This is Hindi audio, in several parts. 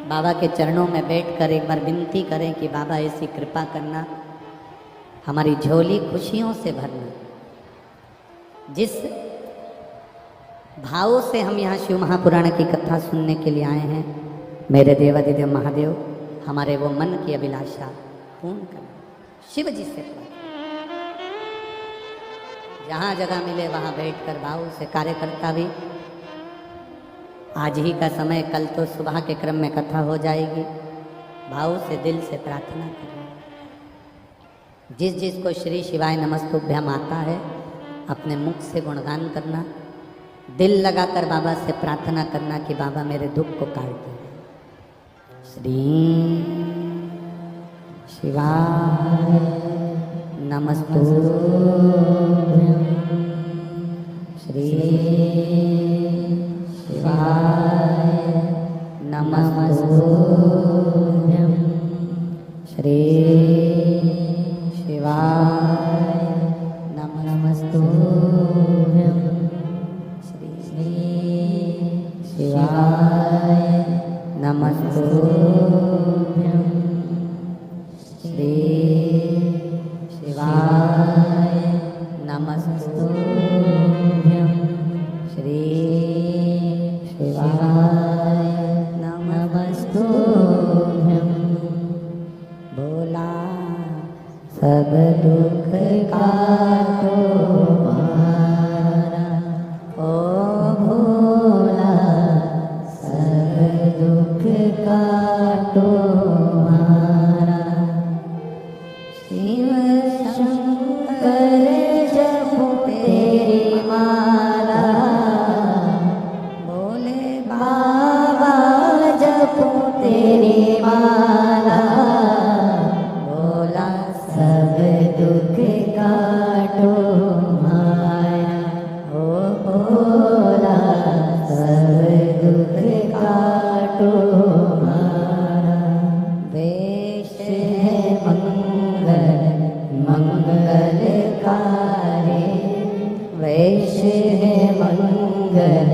बाबा के चरणों में बैठकर एक बार विनती करें कि बाबा ऐसी कृपा करना, हमारी झोली खुशियों से भरना। जिस भाव से हम यहाँ शिव महापुराण की कथा सुनने के लिए आए हैं, मेरे देवादिदेव महादेव हमारे वो मन की अभिलाषा पूर्ण करना। शिव जी से जहाँ जगह मिले वहाँ बैठकर भाव से कार्यकर्ता भी, आज ही का समय, कल तो सुबह के क्रम में कथा हो जाएगी, भाव से दिल से प्रार्थना करना। जिस जिसको श्री शिवाय नमस्तुभ्यम आता है अपने मुख से गुणगान करना, दिल लगाकर बाबा से प्रार्थना करना कि बाबा मेरे दुख को काट दे। श्री शिवाय नमस्तुभ्यम, श्री शिवाय नमस्तुभ्यम, श्री शिवाय नमस्तुभ्यम, श्री शिवाय नमस्तुभ्यम, श्री शिवाय नमस्तुभ्यम, श्री शिवाय नमस्तुभ्यम। भोला सब दुख काटो हमारा, ओ भोला सब दुख काटो हमारा। शिव शंकर जपो तेरी माला, भोले बाबा जपो तेरी माला। भोला सब दुख काटो हमारा, ओ भोला सब दुख काटो हमारा। वेश है मंगल मंगलकारी, वेश है मंगल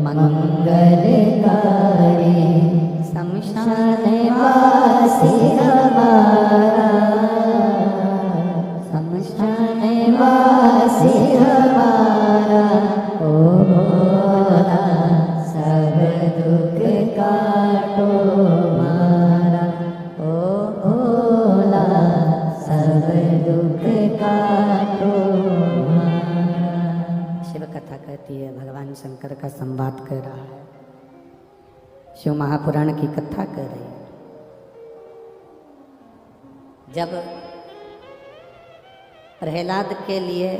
मंगलकारी। शमशान वासी हमारा, शमशान वासी हमारा। ओ भोला सब दुख काटो हमारा, ओ भोला सब दुख काटो हमारा। शिव कथा कहती है, भगवान शंकर का संवाद कर रहा है, शिव महापुराण की कथा कर रही है। जब प्रहलाद के लिए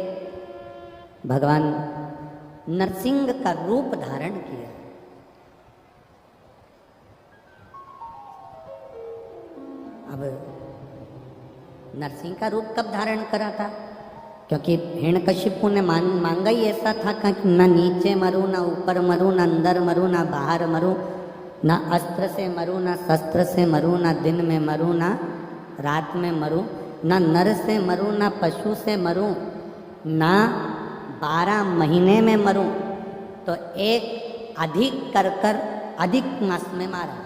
भगवान नरसिंह का रूप धारण किया, अब नरसिंह का रूप कब धारण करा था? क्योंकि हिरण्यकशिपु ने मांगा ही ऐसा था कि ना नीचे मरूं, ना ऊपर मरूं, ना अंदर मरूं, ना बाहर मरूं, ना अस्त्र से मरूं, ना शस्त्र से मरूं, ना दिन में मरूं, ना रात में मरूं, ना नर से मरूं, ना पशु से मरूं, ना 12 महीने में मरूं, तो एक अधिक कर अधिक मास में मारा।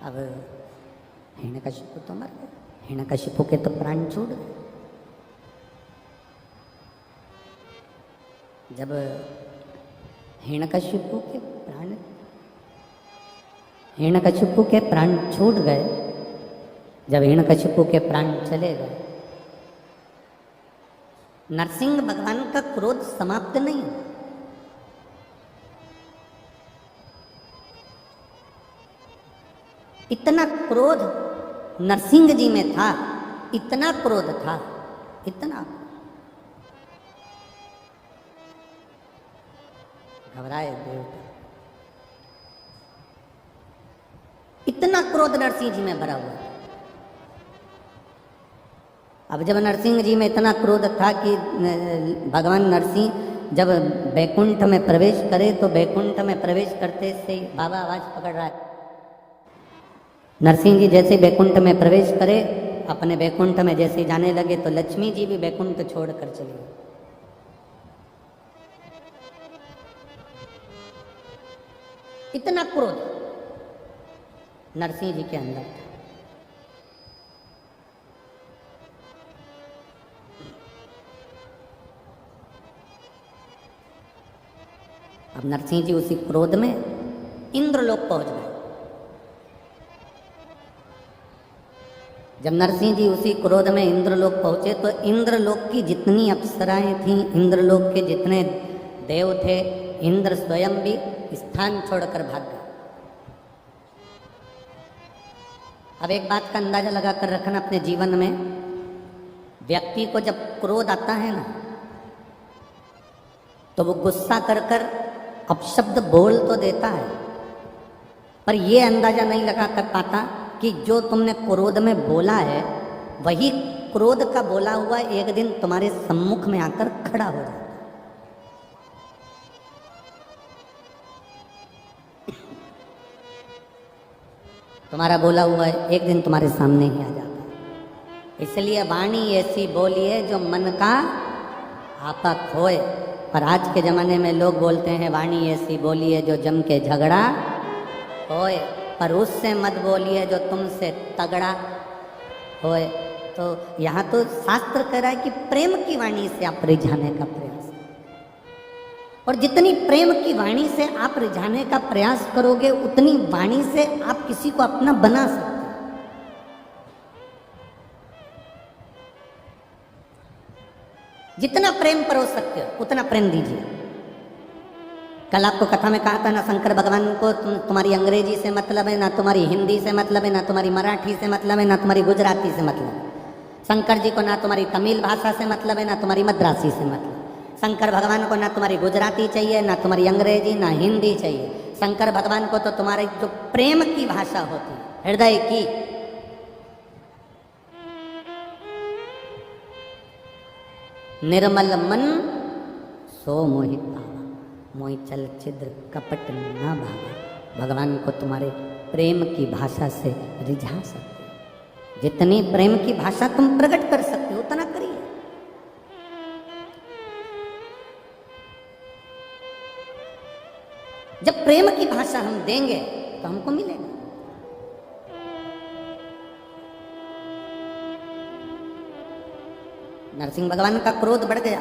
अब हिरण्यकशिपु तो मर गए, हिरण्यकशिपु के तो प्राण छूट गए। जब हिरण्यकशिपु के प्राण छूट गए, जब हिरण्यकशिपु के प्राण चले गए, नरसिंह भगवान का क्रोध समाप्त नहीं। इतना क्रोध नरसिंह जी में था, इतना क्रोध था, इतना घबराए देवता, इतना क्रोध नरसिंह जी में भरा हुआ था। अब जब नरसिंह जी में इतना क्रोध था कि भगवान नरसिंह जब बैकुंठ में प्रवेश करे तो बैकुंठ में प्रवेश करते से बाबा आवाज पकड़ रहा है। नरसिंह जी जैसे बैकुंठ में प्रवेश करे, अपने बैकुंठ में जैसे जाने लगे तो लक्ष्मी जी भी बैकुंठ छोड़कर चली गई। इतना क्रोध नरसिंह जी के अंदर था। अब नरसिंह जी उसी क्रोध में इंद्रलोक पहुंच गए। जब नरसिंह जी उसी क्रोध में इंद्रलोक पहुंचे तो इंद्रलोक की जितनी अप्सराएं थीं, इंद्रलोक के जितने देव थे, इंद्र स्वयं भी स्थान छोड़कर भाग गए। अब एक बात का अंदाजा लगाकर रखना अपने जीवन में, व्यक्ति को जब क्रोध आता है ना, तो वो गुस्सा कर कर अपशब्द बोल तो देता है, पर ये अंदाजा नहीं लगा कर पाता कि जो तुमने क्रोध में बोला है वही क्रोध का बोला हुआ एक दिन तुम्हारे सम्मुख में आकर खड़ा हो जाता है। तुम्हारा बोला हुआ है एक दिन तुम्हारे सामने ही आ जाता है। इसलिए वाणी ऐसी बोली है जो मन का आपा खोए। पर आज के जमाने में लोग बोलते हैं वाणी ऐसी बोली है जो जम के झगड़ा होए, पर उससे मत बोलिए जो तुमसे तगड़ा होए। तो यहाँ तो शास्त्र कह रहा है कि प्रेम की वाणी से आप रिझाने का प्रयास, और जितनी प्रेम की वाणी से आप रिझाने का प्रयास करोगे उतनी वाणी से आप किसी को अपना बना सकते हो। जितना प्रेम परोस सकते हो उतना प्रेम दीजिए। कल आपको कथा में कहा था ना, शंकर भगवान को तुम्हारी अंग्रेजी से मतलब है, ना तुम्हारी हिंदी से मतलब है, ना तुम्हारी मराठी से मतलब है, ना तुम्हारी गुजराती से मतलब है। शंकर जी को ना तुम्हारी तमिल भाषा से मतलब है, ना तुम्हारी मद्रासी से मतलब। शंकर भगवान को ना तुम्हारी गुजराती चाहिए, ना तुम्हारी अंग्रेजी, ना हिंदी चाहिए। शंकर भगवान को तो तुम्हारी जो प्रेम की भाषा होती है, हृदय की, निर्मल मन सो मोहित भावा, मोहि चल छिद्र कपट ना भावा। भगवान को तुम्हारे प्रेम की भाषा से रिझा सकते हो। जितनी प्रेम की भाषा तुम प्रकट कर सकते हो उतना करिए। जब प्रेम की भाषा हम देंगे तो हमको मिलेगा। नरसिंह भगवान का क्रोध बढ़ गया।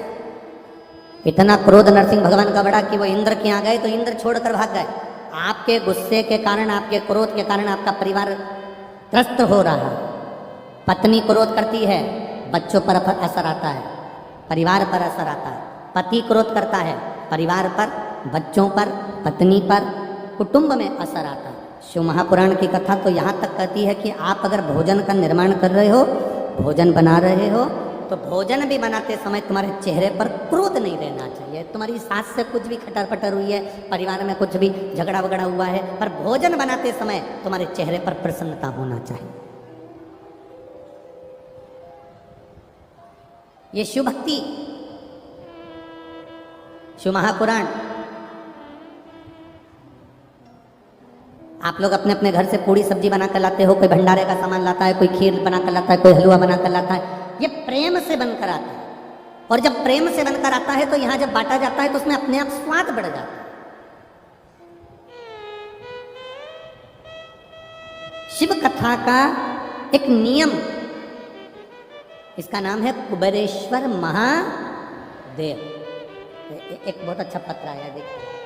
इतना क्रोध नरसिंह भगवान का बढ़ा कि वो इंद्र के यहाँ गए तो इंद्र छोड़कर भाग गए। आपके गुस्से के कारण, आपके क्रोध के कारण आपका परिवार त्रस्त हो रहा है। पत्नी क्रोध करती है, बच्चों पर असर आता है, परिवार पर असर आता है। पति क्रोध करता है, परिवार पर, बच्चों पर, पत्नी पर, कुटुंब में असर आता है। शिव महापुराण की कथा तो यहाँ तक कहती है कि आप अगर भोजन का निर्माण कर रहे हो, भोजन बना रहे हो, तो भोजन भी बनाते समय तुम्हारे चेहरे पर क्रोध नहीं रहना चाहिए। तुम्हारी सास से कुछ भी खटर पटर हुई है, परिवार में कुछ भी झगड़ा वगड़ा हुआ है, पर भोजन बनाते समय तुम्हारे चेहरे पर प्रसन्नता होना चाहिए। ये शिव भक्ति, शिव महापुराण। आप लोग अपने अपने घर से पूरी सब्जी बनाकर लाते हो, कोई भंडारे का सामान लाता है, कोई खीर बनाकर लाता है, कोई हलवा बनाकर लाता है। ये प्रेम से बनकर आता है, और जब प्रेम से बनकर आता है तो यहां जब बांटा जाता है तो उसमें अपने आप स्वाद बढ़ जाता है। शिव कथा का एक नियम, इसका नाम है कुबेरेश्वर महादेव। एक बहुत अच्छा पत्र आया, देखिए।